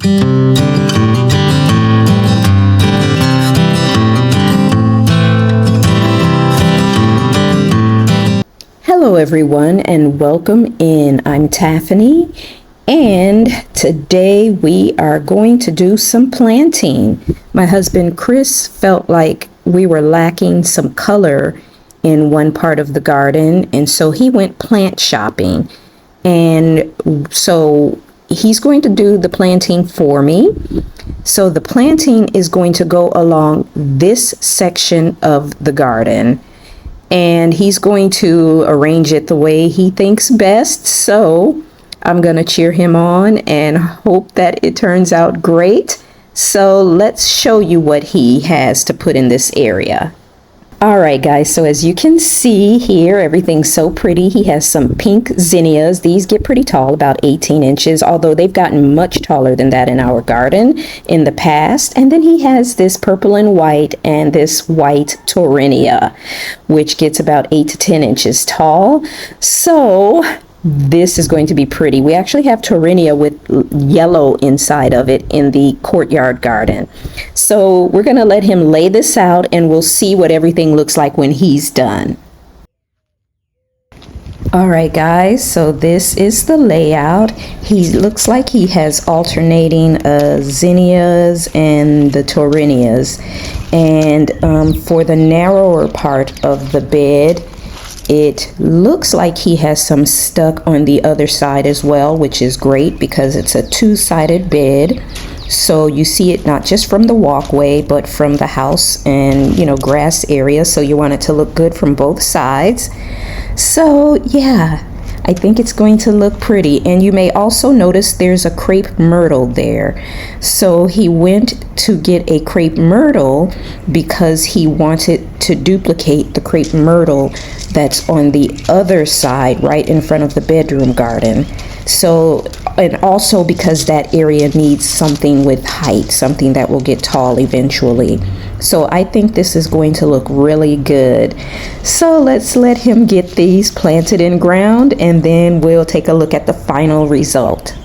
Hello everyone and welcome in. I'm Taffany and today we are going to do some planting. My husband Chris felt like we were lacking some color in one part of the garden, and so he went plant shopping, and so he's going to do the planting for me. So the planting is going to go along this section of the garden, and he's going to arrange it the way he thinks best. So I'm going to cheer him on and hope that it turns out great. So let's show you what he has to put in this area. All right, guys, so as you can see here, everything's so pretty. He has some pink zinnias. These get pretty tall, about 18 inches, although they've gotten much taller than that in our garden in the past. And then he has this purple and white and this white torenia, which gets about 8 to 10 inches tall. So this is going to be pretty. We actually have torenia with yellow inside of it in the courtyard garden. So we're going to let him lay this out and we'll see what everything looks like when he's done. All right, guys, so this is the layout. He looks like he has alternating zinnias and the torenias. And for the narrower part of the bed, it looks like he has some stuck on the other side as well, which is great because it's a two-sided bed. So you see it not just from the walkway, but from the house and, grass area. So you want it to look good from both sides. So yeah, I think it's going to look pretty. And you may also notice there's a crape myrtle there. So he went to get a crape myrtle because he wanted to duplicate the crape myrtle that's on the other side, right in front of the bedroom garden. So, and also because that area needs something with height, something that will get tall eventually. So I think this is going to look really good. So let's let him get these planted in ground and then we'll take a look at the final result.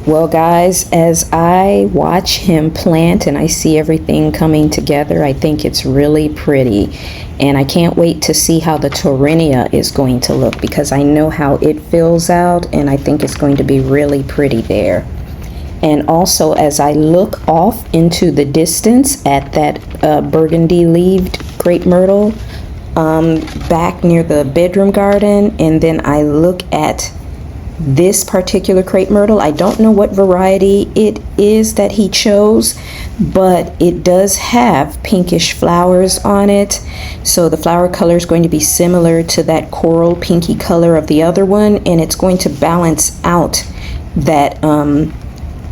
Well, guys, as I watch him plant and I see everything coming together, I think it's really pretty. And I can't wait to see how the torenia is going to look, because I know how it fills out and I think it's going to be really pretty there. And also, as I look off into the distance at that burgundy-leaved crepe myrtle back near the bedroom garden, and then I look at this particular crepe myrtle. I don't know what variety it is that he chose, but it does have pinkish flowers on it. So the flower color is going to be similar to that coral pinky color of the other one, and it's going to balance out that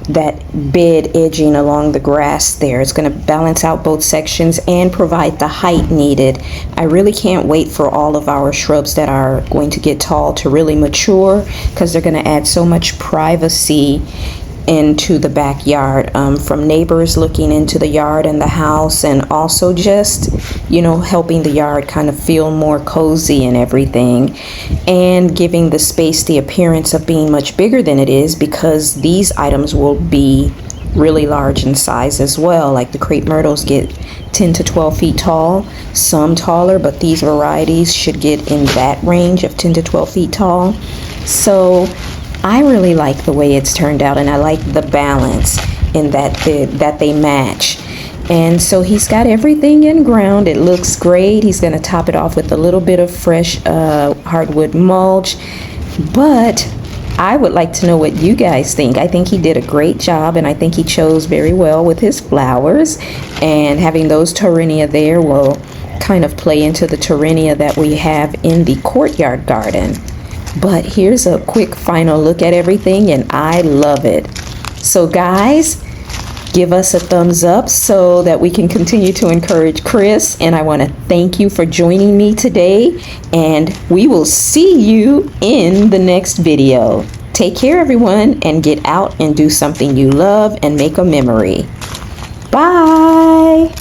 that bed edging along the grass there. It's going to balance out both sections and provide the height needed. I really can't wait for all of our shrubs that are going to get tall to really mature, because they're going to add so much privacy into the backyard, from neighbors looking into the yard and the house, and also just, you know, helping the yard kind of feel more cozy and everything, and giving the space the appearance of being much bigger than it is, because these items will be really large in size as well. Like the crepe myrtles get 10 to 12 feet tall, some taller, but these varieties should get in that range of 10 to 12 feet tall. So I really like the way it's turned out, and I like the balance in that they match. And so he's got everything in ground. It looks great. He's going to top it off with a little bit of fresh hardwood mulch. But I would like to know what you guys think. I think he did a great job, and I think he chose very well with his flowers. And having those torenia there will kind of play into the torenia that we have in the courtyard garden. But here's a quick final look at everything, and I love it. So guys, give us a thumbs up so that we can continue to encourage Chris. And I want to thank you for joining me today, and we will see you in the next video. Take care, everyone, and get out and do something you love and make a memory. Bye.